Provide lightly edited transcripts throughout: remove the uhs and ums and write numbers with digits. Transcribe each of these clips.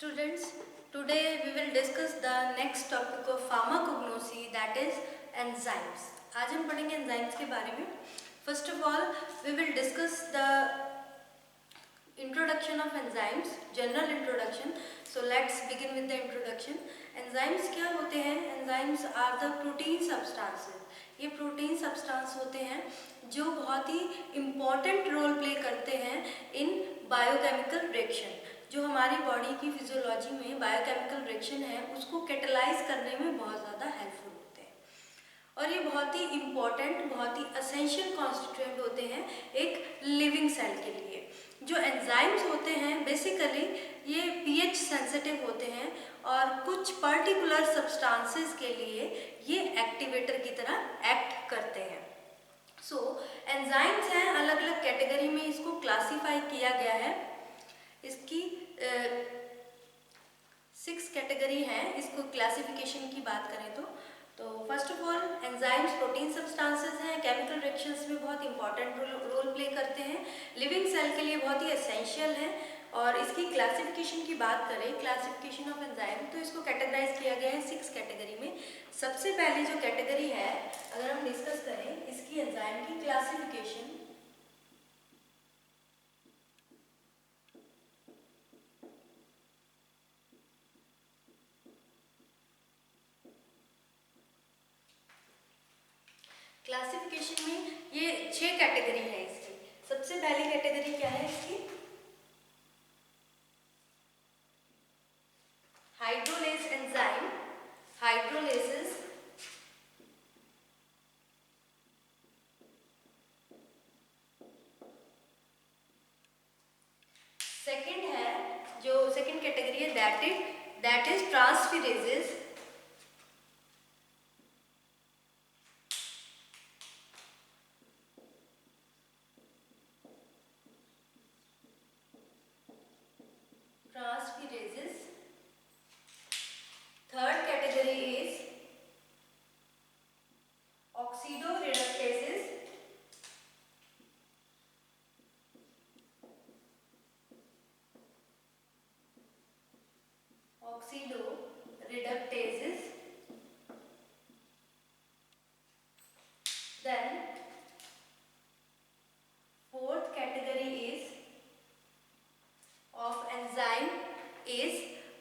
Students, today we will discuss the next topic of pharmacognosy, that is enzymes. आज हम पढ़ेंगे enzymes के बारे में. First of all, we will discuss the introduction of enzymes, general introduction. So let's begin with the introduction. Enzymes क्या होते हैं? Enzymes are the protein substances. ये प्रोटीन सब्सटेंस होते हैं जो बहुत ही इम्पॉर्टेंट रोल प्ले करते हैं इन बायोकेमिकल रिएक्शन. जो हमारी बॉडी की फिजियोलॉजी में बायोकेमिकल रिएक्शन है उसको कैटलाइज करने में बहुत ज़्यादा हेल्पफुल होते हैं और ये बहुत ही इम्पॉर्टेंट, बहुत ही असेंशियल कॉन्स्टिट्यूएंट होते हैं एक लिविंग सेल के लिए. जो एंजाइम्स होते हैं बेसिकली ये पीएच सेंसिटिव होते हैं और कुछ पर्टिकुलर सब्सटेंसेस के लिए ये एक्टिवेटर की तरह एक्ट करते हैं. सो एंजाइम्स हैं, अलग अलग कैटेगरी में इसको क्लासीफाई किया गया है. इसकी 6 कैटेगरी हैं. इसको क्लासिफिकेशन की बात करें तो first of all enzymes protein substances हैं, केमिकल रिएक्शंस में बहुत इंपॉर्टेंट रोल प्ले करते हैं, लिविंग सेल के लिए बहुत ही एसेंशियल हैं. और इसकी क्लासिफिकेशन की बात करें, क्लासिफिकेशन ऑफ एंजाइम, तो इसको कैटेगराइज किया गया है 6 कैटेगरी में. सबसे पहली जो कैटेगरी है अगर हम डिस्कस करें इसकी एंजाइम की क्लासिफिकेशन, क्लासिफिकेशन में ये 6 कैटेगरी है इसकी. सबसे पहली कैटेगरी क्या है इसकी? Hydrolase enzyme, हाइड्रोलेसेस. सेकंड है, जो सेकंड कैटेगरी है that is transferases. Third category is oxidoreductases. Oxidoreductases. Then fourth category is of enzyme is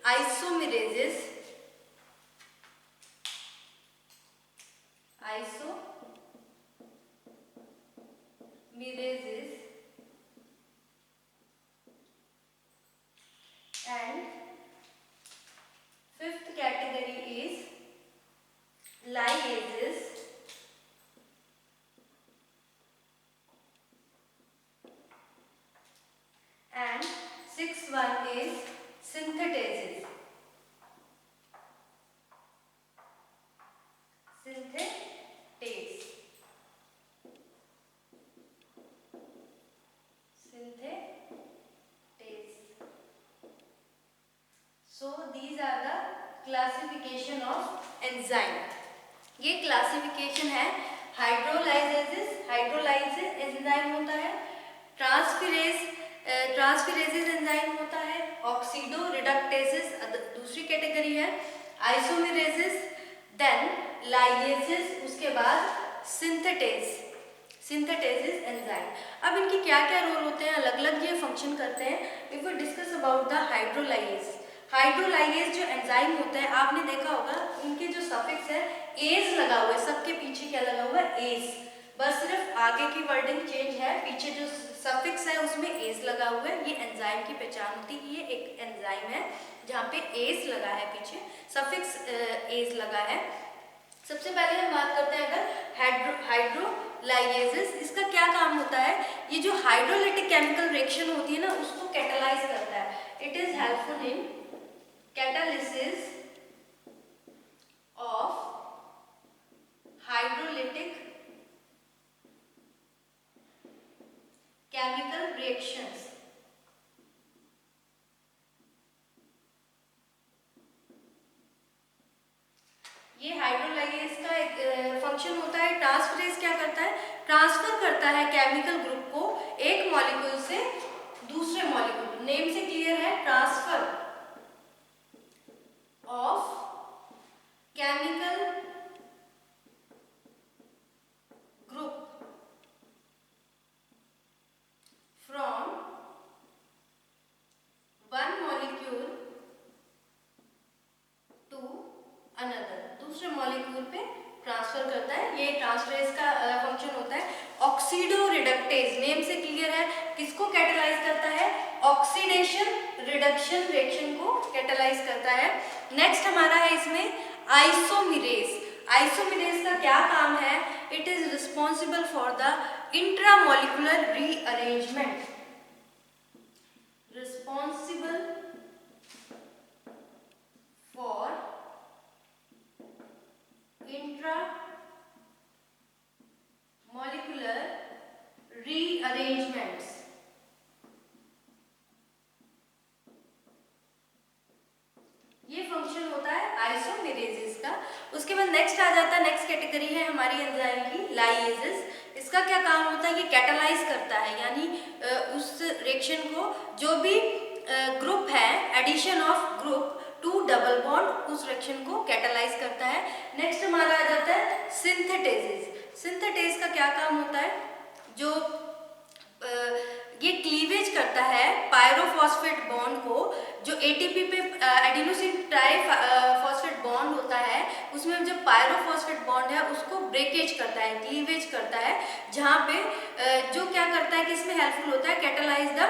isomerases. Isomerases. And fifth category is liases. And sixth one is synthetases. So these are the classification of enzyme. ये classification है. हाइड्रोलाइजेज enzyme होता है, ट्रांसफेरेजेस enzyme होता है, ऑक्सीडोरिडक्टेसेस दूसरी category है, आइसोमेरेजेस, then लाइएजेस, उसके बाद सिंथेटेजेस एंजाइम. अब इनकी क्या क्या रोल होते हैं, अलग अलग ये फंक्शन करते हैं. If we discuss about the hydrolases जो एंजाइम होता है, आपने देखा होगा इनके जो सफिक्स है एज लगा हुआ है, सबके पीछे क्या लगा हुआ है? एज. बस सिर्फ आगे की वर्डिंग चेंज है, पीछे जो सफिक्स है उसमें एज लगा हुआ है. ये एंजाइम की पहचान होती है. ये एक एंजाइम है जहाँ पे एज लगा है, पीछे सफिक्स एज लगा है. सबसे पहले हम बात करते हैं अगर हाइड्रोलाइजेस, इसका क्या काम होता है? ये जो हाइड्रोलिटिक केमिकल रिएक्शन होती है ना उसको कैटलाइज करता है. It is helpful in catalysis of hydrolytic chemical reactions. ये हाइड्रोलाइजेज का एक फंक्शन होता है. ट्रांसफरेज क्या करता है? ट्रांसफर करता है केमिकल ग्रुप को एक मॉलिक्यूल से दूसरे मॉलिक्यूल. नेम से क्लियर है, transfer. of chemical group from one molecule to another, दूसरे मॉलिक्यूल पे ट्रांसफर करता है। ये ट्रांसफरेज का फंक्शन होता है। ऑक्सीडो रिडक्टेज नेम से क्लियर है, किसको कैटेलाइज करता है? ऑक्सीडेशन रिडक्शन रिएक्शन को कैटेलाइज करता है। नेक्स्ट हमारा है इसमें आइसोमेरेज। आइसोमेरेज का क्या काम है? It is responsible for the intramolecular rearrangement, responsible for intra molecular rearrangements। ये फंक्शन होता है आइसोमेरेजेस का। उसके बाद नेक्स्ट आ जाता है, नेक्स्ट कैटेगरी है हमारी एंजाइम की लाइएजेस। इसका क्या काम होता है? ये कैटालाइज करता है, यानी उस रिएक्शन को जो भी ग्रुप है, addition of group to double bond, उस रिएक्शन को कैटालाइज करता है। नेक्स्ट हमारा आ जाता है सिंथेटेजेस। सिंथेटेज का क्या काम होता है? जो ये क्लीवेज करता है पायरोफॉस्फेट बॉन्ड को, जो एटीपी पे एडिनोसिन ट्राइफॉस्फेट बॉन्ड होता है, उसमें जो पायरोफॉस्फेट बॉन्ड है उसको ब्रेकेज करता है, क्लीवेज करता है, जहाँ पे जो क्या करता है कि इसमें हेल्पफुल होता है कैटालाइज द,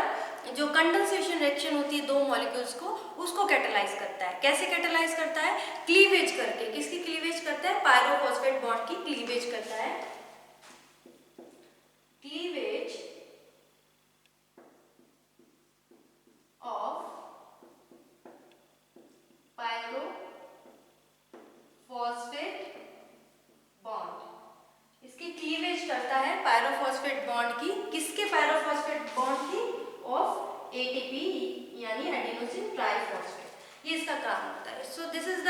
जो कंडेंसेशन रिएक्शन होती है दो मॉलिक्यूल्स को, उसको कैटालाइज करता है। कैसे कैटालाइज करता है? क्लीवेज करके। किसकी क्लीवेज करता है? पायरोफॉस्फेट बॉन्ड की क्लीवेज करता है। क्लीवेज ऑफ पायरोफॉस्फेट बॉन्ड, इसकी क्लीवेज करता है पायरोफॉस्फेट बॉन्ड की। किसके पायरोफॉस्फेट बॉन्ड की? ऑफ एटीपी, यानी एडिनोसिन ट्राइफॉस्फेट। ये इसका काम होता है। So this is the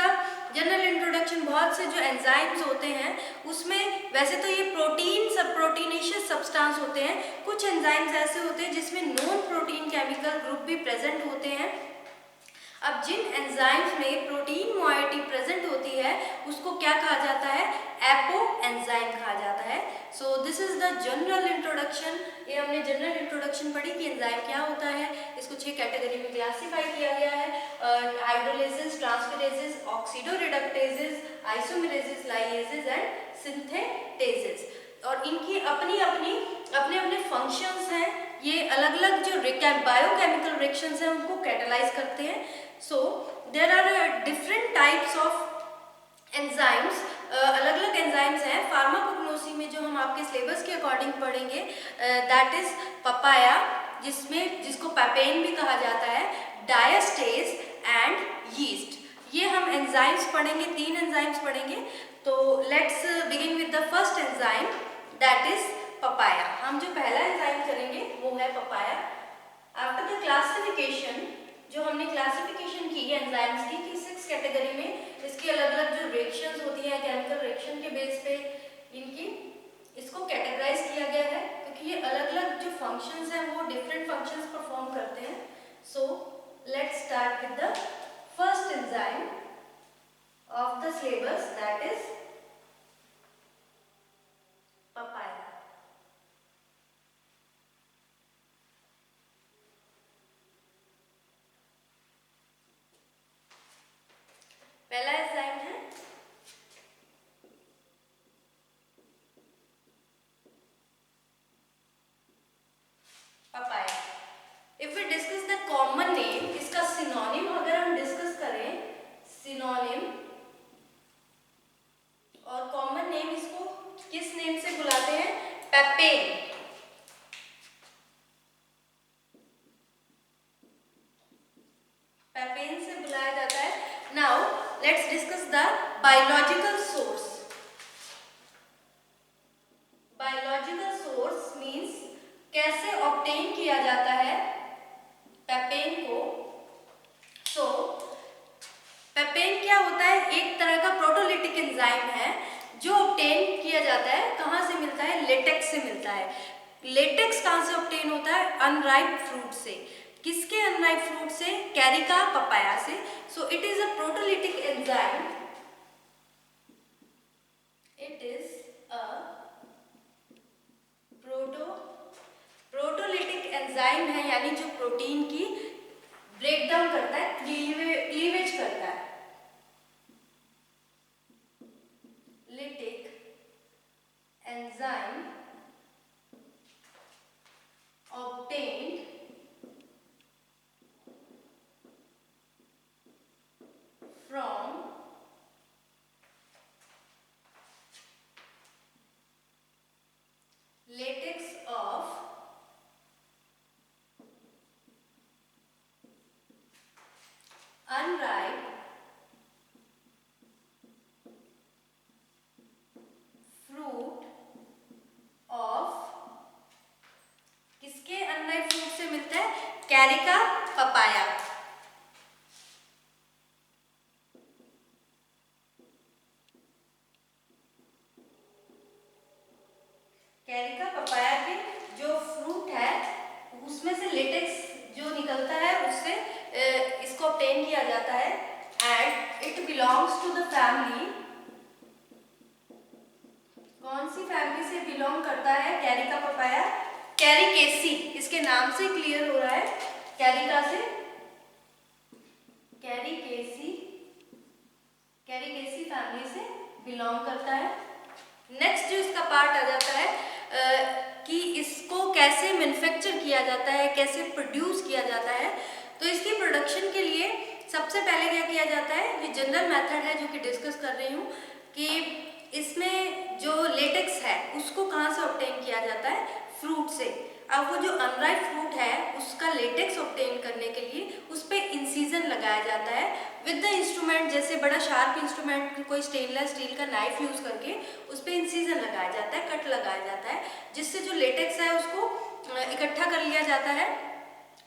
general introduction. बहुत से जो एंजाइम्स होते हैं उसमें वैसे तो ये प्रोटीन सब प्रोटीनेशियस सब्सटेंस होते हैं, कुछ एंजाइम्स ऐसे होते हैं जिसमें नॉन प्रोटीन केमिकल ग्रुप भी प्रेजेंट होते हैं। अब जिन एंजाइम्स में प्रोटीन मोइटी प्रेजेंट होती है उसको क्या कहा जाता है? एपो एंजाइम कहा जाता है। So this is the general introduction. ये हमने जनरल इंट्रोडक्शन पढ़ी कि एंजाइम क्या होता है। इसको 6 कैटेगरी में क्लासीफाई किया गया है: हाइड्रोलेसिस, ट्रांसफरेजेस, ऑक्सीडो रिडक्टेजेस, आइसोमेरेजेस, लाइएजेस एंड सिंथेटेजेस। और इनकी अपने अपने फंक्शंस हैं। ये अलग अलग जो बायोकेमिकल रिएक्शंस हैं उनको कैटालाइज करते हैं। So there are different types of enzymes. अलग अलग एंजाइम्स हैं। फार्माकोग्नोसी में जो हम आपके सिलेबस के अकॉर्डिंग पढ़ेंगे, दैट इज पपाया, जिसको पैपेन भी कहा जाता है, डायस्टेज एंड यीस्ट। ये हम एंजाइम्स पढ़ेंगे, 3 एंजाइम्स पढ़ेंगे। तो let's begin with the first enzyme, that is papaya. हम जो पहला एंजाइम करेंगे वो है पपाया। आफ्टर द क्लासिफिकेशन, जो हमने क्लासिफिकेशन की है एंजाइम्स की कि 6 कैटेगरी में इसकी अलग अलग जो रिएक्शंस होती हैं केमिकल रिएक्शन के बेस पे इनकी इसको कैटेगराइज किया गया है, क्योंकि ये अलग अलग जो फंक्शंस हैं वो डिफरेंट फंक्शंस परफॉर्म करते हैं। So let's start with the first enzyme of the syllabus, that is papaya. पहला एंजाइम है papaya. If we discuss the common name, इसका सिनोनिम अगर हम डिस्कस करें, सिनोनिम और कॉमन नेम, इसको किस नेम से बुलाते हैं? पेपेन। पेपेन से बुलाया जाता है। Now let's discuss the biological source. Biological source means कैसे ऑब्टेन किया जाता है पेपेन को। सो पेपेन क्या होता है? एक तरह का प्रोटोलिटिक एंजाइम है जो ऑब्टेन किया जाता है। कहाँ से मिलता है? लेटेक्स से मिलता है। लेटेक्स कहाँ से ऑब्टेन होता है? अनराइप फ्रूट से। किसके अनराइप फ्रूट से? कैरिका पपाया से। So it is a proteolytic enzyme, it is a proteolytic enzyme है, यानी जो प्रोटीन की ब्रेक डाउन करता है, क्लीवेज करता है। Lytic enzyme obtained from latex of unripe fruit of, किसके अनराइप फ्रूट से मिलता है? Carica papaya. कैरिका पपाया के जो फ्रूट है उसमें से लेटेक्स जो निकलता है उससे इसको ऑब्टेन किया जाता है and it belongs to the family. कौन सी फैमिली से बिलोंग करता है कैरिका पपाया? कैरिकेसी। इसके नाम से क्लियर हो रहा है, कैरिका से, कैरिकेसी फैमिली से बिलोंग करता है। नेक्स्ट जो इसका पार्ट आ जाता है कि इसको कैसे मैन्युफैक्चर किया जाता है, कैसे प्रोड्यूस किया जाता है। तो इसकी प्रोडक्शन के लिए सबसे पहले क्या किया जाता है, ये जनरल मेथड है जो कि डिस्कस कर रही हूँ, कि इसमें जो लेटेक्स है उसको कहाँ से ऑब्टेन किया जाता है? फ्रूट से। अब वो जो अनराइप फ्रूट है उसका लेटेक्स ऑब्टेन करने के लिए उस पर इंसिजन लगाया जाता है विद द इंस्ट्रूमेंट, जैसे बड़ा शार्प इंस्ट्रूमेंट, कोई स्टेनलेस स्टील का नाइफ यूज करके उस पर इंसिजन लगाया जाता है, कट लगाया जाता है, जिससे जो लेटेक्स है उसको इकट्ठा कर लिया जाता है।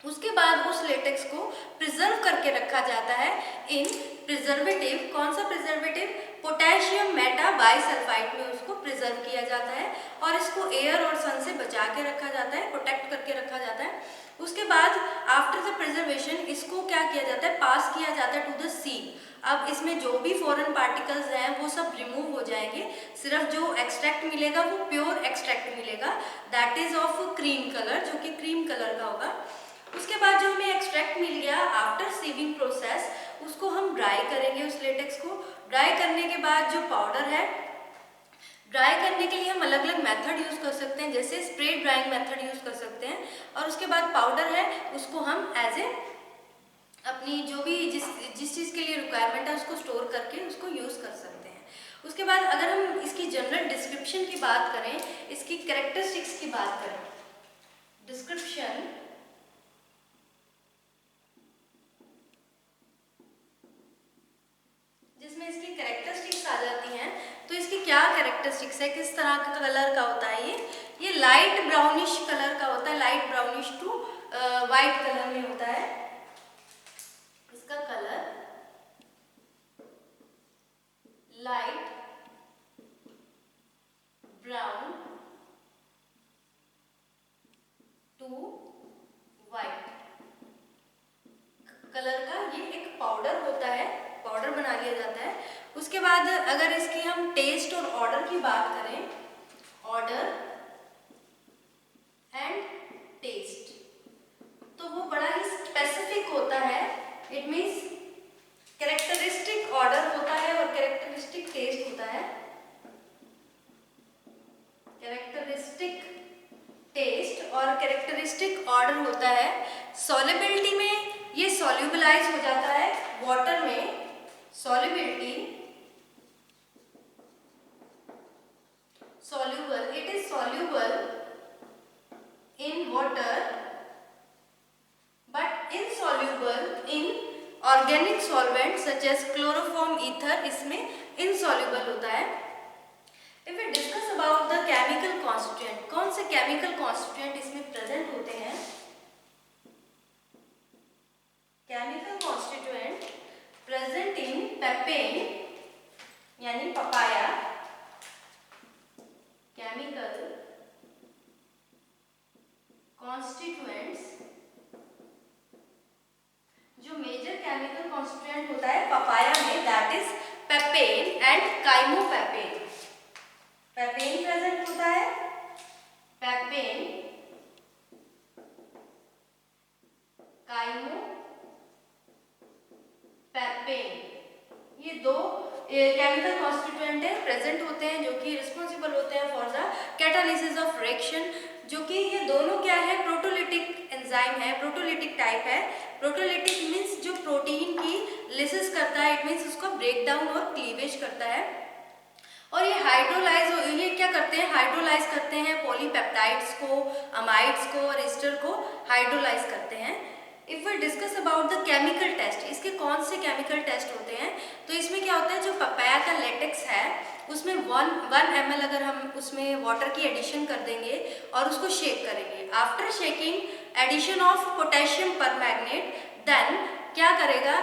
उसके बाद उस लेटेक्स को प्रिजर्व करके रखा जाता है इन प्रिजर्वेटिव। कौन सा प्रिजर्वेटिव? पोटेशियम मेटा बाइसल्फाइड में उसको प्रिजर्व किया जाता है और इसको एयर और सन से बचा के रखा जाता है, प्रोटेक्ट करके रखा जाता है। उसके बाद आफ्टर द प्रिजर्वेशन इसको क्या किया जाता है? पास किया जाता है टू द सी। अब इसमें जो भी फॉरेन पार्टिकल्स हैं वो सब रिमूव हो जाएंगे, सिर्फ जो एक्सट्रैक्ट मिलेगा वो प्योर एक्सट्रैक्ट मिलेगा, that is of cream colour, जो कि क्रीम कलर का होगा। उसके बाद जो हमें एक्सट्रैक्ट मिल गया आफ्टर सीविंग प्रोसेस, उसको हम ड्राई करेंगे उस लेटेक्स को। ड्राई करने के बाद जो पाउडर है, ड्राई करने के लिए हम अलग अलग मेथड यूज कर सकते हैं, जैसे स्प्रे ड्राइंग मेथड यूज कर सकते हैं, और उसके बाद पाउडर है उसको हम एज ए अपनी जो भी जिस चीज़ के लिए रिक्वायरमेंट है उसको स्टोर करके उसको यूज कर सकते हैं। उसके बाद अगर हम इसकी जनरल डिस्क्रिप्शन की बात करें, इसकी कैरेक्टरिस्टिक्स की बात करें, डिस्क्रिप्शन जिसमें इसकी कैरेक्टरिस्टिक्स आ जाती हैं, तो इसकी क्या कैरेक्टरिस्टिक्स है, किस तरह का कलर का होता है ये लाइट ब्राउनिश कलर का होता है, light brownish to white colour में होता है इसका colour, light brown to white colour का ये एक पाउडर होता है, पाउडर बना लिया जाता है। उसके बाद अगर इसकी हम टेस्ट और ऑर्डर की बात करें, ऑर्डर एंड टेस्ट, तो वो बड़ा ही स्पेसिफिक होता है। इट मींस कैरेक्टरिस्टिक ऑर्डर होता है और कैरेक्टरिस्टिक टेस्ट होता है। कैरेक्टरिस्टिक टेस्ट और कैरेक्टरिस्टिक ऑर्डर होता है। सॉल्युबिलिटी में ये सॉल्युबलाइज हो जाता है वाटर में, solubility soluble, it is soluble in water but insoluble in organic solvents such as chloroform ether, इसमें insoluble होता है। If we discuss about the chemical constituent, कौन से chemical constituent इसमें present होते हैं? Chemical constituent present in papain यानी papaya, chemical constituents chemical constituent होता है पपाया में, that is papain and chymopapain. Papain present होता है, पेपेन, काइमोपेपेन, ये दो केमिकल कॉन्स्टिट्यूएंट है प्रेजेंट होते हैं जो कि रिस्पॉन्सिबल होते हैं for the catalysis of reaction, जो कि ये दोनों क्या है, प्रोटोलिटिक एंजाइम है, प्रोटोलिटिक टाइप है। प्रोटोलिटिक मीन्स जो प्रोटीन की लिसिस करता है, इट मीन्स उसका ब्रेक डाउन और क्लीवेज करता है। और ये हाइड्रोलाइज, ये क्या करते हैं, हाइड्रोलाइज करते हैं पॉलीपेप्टाइड्स को, अमाइड्स को और एस्टर को हाइड्रोलाइज करते हैं। If we discuss about the chemical test, इसके कौन से केमिकल टेस्ट होते हैं, तो इसमें क्या होता है, जो पपाया का लेटेक्स है उसमें 1 ml अगर हम उसमें वाटर की एडिशन कर देंगे और उसको शेक करेंगे, after shaking addition of potassium permanganate, then क्या करेगा,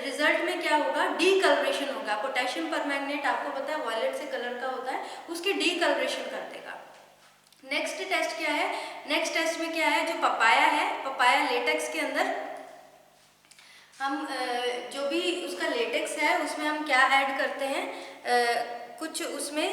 रिजल्ट में क्या होगा, डीकलरेशन होगा। पोटेशियम परमैंगनेट आपको पता है वॉयलेट से कलर का होता है, उसकी डीकलरेशन कर देगा। नेक्स्ट टेस्ट क्या है, नेक्स्ट टेस्ट में क्या है, जो पपाया है, पपाया लेटेक्स के अंदर हम जो भी उसका लेटेक्स है उसमें हम क्या ऐड करते हैं, कुछ उसमें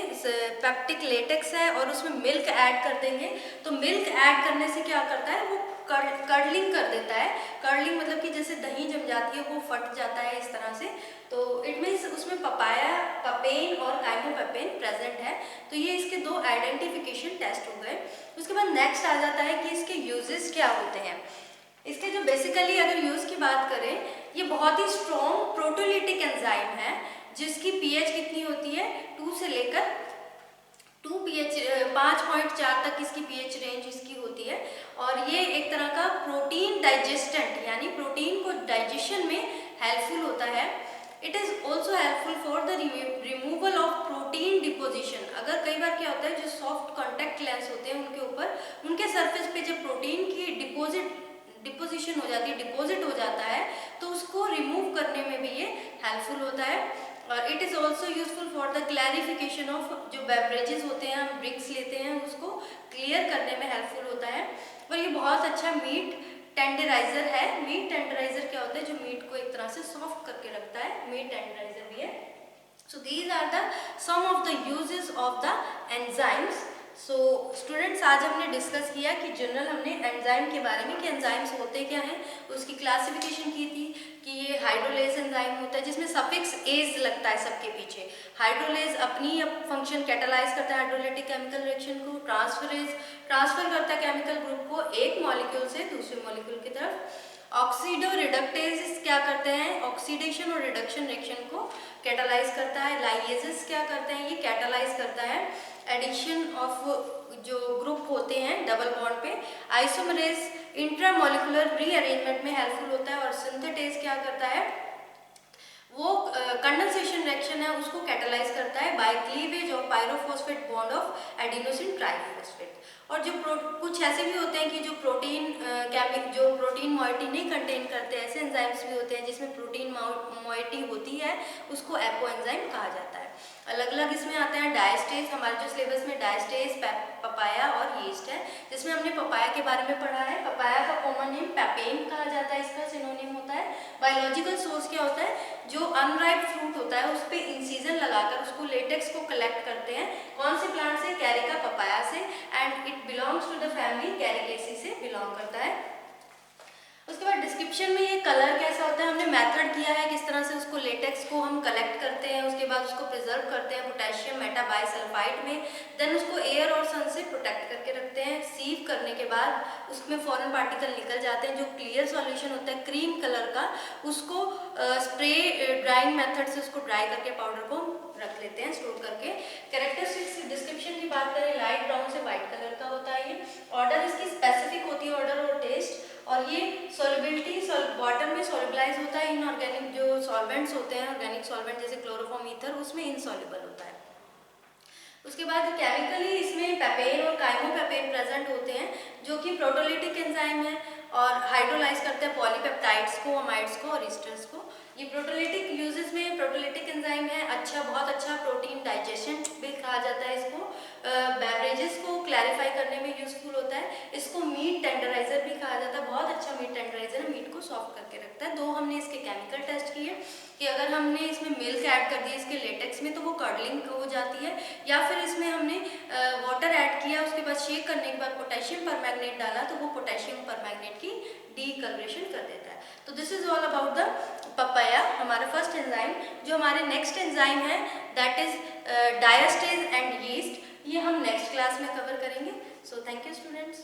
पेप्टिक लेटेक्स है और उसमें मिल्क ऐड कर देंगे। तो मिल्क ऐड करने से क्या करता है, वो कर्डलिंग कर देता है। कर्डलिंग मतलब कि जैसे दही जम जाती है वो फट जाता है इस तरह से। तो इट मीन्स उसमें पपाया, पपेन और काइमोपेपेन प्रेजेंट है। तो ये इसके दो आइडेंटिफिकेशन टेस्ट हो गए। उसके बाद नेक्स्ट आ जाता है कि इसके यूजेस क्या होते हैं। इसके जो बेसिकली अगर यूज की बात करें, ये बहुत ही स्ट्रॉन्ग प्रोटोलिटिक एंजाइम है जिसकी पीएच कितनी होती है, 2 से लेकर 5.4 तक इसकी पीएच रेंज इसकी होती है। और ये एक तरह का प्रोटीन डाइजेस्टेंट, यानी प्रोटीन को डाइजेशन में हेल्पफुल होता है। It is also helpful for the removal of protein deposition. अगर कई बार क्या होता है, जो सॉफ्ट कॉन्टेक्ट लेंस होते हैं उनके ऊपर, उनके सरफेस पे जब प्रोटीन की डिपोजिशन हो जाती है, डिपॉजिट हो जाता है, तो उसको रिमूव करने में भी ये हेल्पफुल होता है। और it is also useful for the clarification of जो बेवरेजेस होते हैं, हम ड्रिंक्स लेते हैं, उसको क्लियर करने में हेल्पफुल होता है। और ये बहुत अच्छा मीट टेंडराइजर है। मीट टेंडराइजर क्या होता है, जो मीट को एक तरह से सॉफ्ट करके रखता है, मीट टेंडराइजर भी है। So these are the some of the uses of the enzymes. So students, आज हमने डिस्कस किया कि जनरल हमने एंजाइम के बारे में कि एंजाइम्स होते क्या हैं, उसकी क्लासिफिकेशन की थी कि ये हाइड्रोलेज एंजाइम होता है जिसमें सफिक्स एज लगता है सबके पीछे। हाइड्रोलेज अपनी फंक्शन कैटालाइज करता है हाइड्रोलिटिक केमिकल रिएक्शन को, ट्रांसफरेज ट्रांसफर करता है केमिकल ग्रुप को एक मॉलिक्यूल से दूसरे मॉलिक्यूल की तरफ। ऑक्सीडो रिडक्टेज क्या करते हैं, ऑक्सीडेशन और रिडक्शन रिएक्शन को कैटालाइज करता है। लाइएजेस क्या करते हैं, ये कैटालाइज करता है एडिशन ऑफ जो ग्रुप होते हैं डबल बॉन्ड पे। आइसोमरेज इंट्रामोलिकुलर रीअरेंजमेंट में हेल्पफुल होता है। और सिंथेटेज क्या करता है, वो कंडेंसेशन रिएक्शन है उसको कैटालाइज करता है by cleavage of pyrophosphate bond of adenosine triphosphate. और जो कुछ ऐसे भी होते हैं कि जो प्रोटीन मॉइटी नहीं कंटेन करते, ऐसे एंजाइम्स भी होते हैं जिसमें प्रोटीन मॉइटी होती है, उसको एपो एंजाइम कहा जाता है। अलग अलग इसमें आते हैं डायस्टेज, हमारे जो सिलेबस में डायस्टेज, पपाया और यीस्ट है, जिसमें हमने पपाया के बारे में पढ़ा है। पपाया का कॉमन नेम पेपेन कहा जाता है, इसका सिनोनिम होता है। बायोलॉजिकल सोर्स क्या होता है, जो अनराइप फ्रूट होता है उस पर इंसीजन लगाकर उसको लेटेक्स को कलेक्ट करते हैं। कौन से प्लांट से, कैरिका पपाया से, and it belongs to the family Caricaceae से बिलोंग करता है। उसके बाद डिस्क्रिप्शन में ये कलर कैसा होता है, हमने मेथड किया है किस तरह से उसको लेटेक्स को हम कलेक्ट करते हैं, उसके बाद उसको प्रिजर्व करते हैं पोटेशियम मेटाबाइसल्फाइड में, देन उसको एयर और सन से प्रोटेक्ट करके रखते हैं। सीव करने के बाद उसमें फॉरेन पार्टिकल निकल जाते हैं, जो क्लियर सॉल्यूशन होता है क्रीम कलर का, उसको स्प्रे ड्राइंग मेथड से उसको ड्राई करके पाउडर को रख लेते हैं स्टोर करके। कैरेक्टरिस्टिक्स डिस्क्रिप्शन की बात करें, लाइट ब्राउन से व्हाइट कलर का होता है ये। ऑर्डर इसकी स्पेसिफिक होती है, ऑर्डर और टेस्ट। और ये सॉल्युबिलिटी वाटर में सॉल्युबलाइज होता है। इनऑर्गेनिक जो सॉल्वेंट्स होते हैं, ऑर्गेनिक सॉल्वेंट जैसे क्लोरोफॉर्म ईथर, उसमें इनसॉल्युबल होता है। उसके बाद केमिकली इसमें पेपेन और काइमोपेपेन प्रेजेंट होते हैं, जो कि प्रोटोलिटिक एंजाइम है और हाइड्रोलाइज करते हैं पॉलीपेप्टाइड्स को, अमाइड्स को और ईस्टर्स को। ये प्रोटोलिटिक यूजेस में प्रोटोलिटिक एंजाइम है, अच्छा, बहुत अच्छा प्रोटीन डाइजेशन भी कहा जाता है इसको। बेवरेजेस को क्लैरिफाई करने में यूजफुल होता है। इसको मीट टेंडराइजर भी कहा जाता है, बहुत अच्छा मीट टेंडराइजर है, मीट को सॉफ्ट करके रखता है। 2 हमने इसके केमिकल टेस्ट किए कि अगर हमने इसमें मिल्क ऐड कर दिया इसके लेटेक्स में तो वो कर्डलिंग हो जाती है, या फिर इसमें हमने वाटर ऐड किया, उसके बाद शेक करने के बाद पोटेशियम परमैंगनेट डाला तो वो पोटेशियम परमैंगनेट की डीकलरेशन कर देता है। तो this is all about the papaya, हमारा फर्स्ट एंजाइम। जो हमारे नेक्स्ट एंजाइम है that is diastase and yeast, ये हम नेक्स्ट क्लास में कवर करेंगे। So thank you students.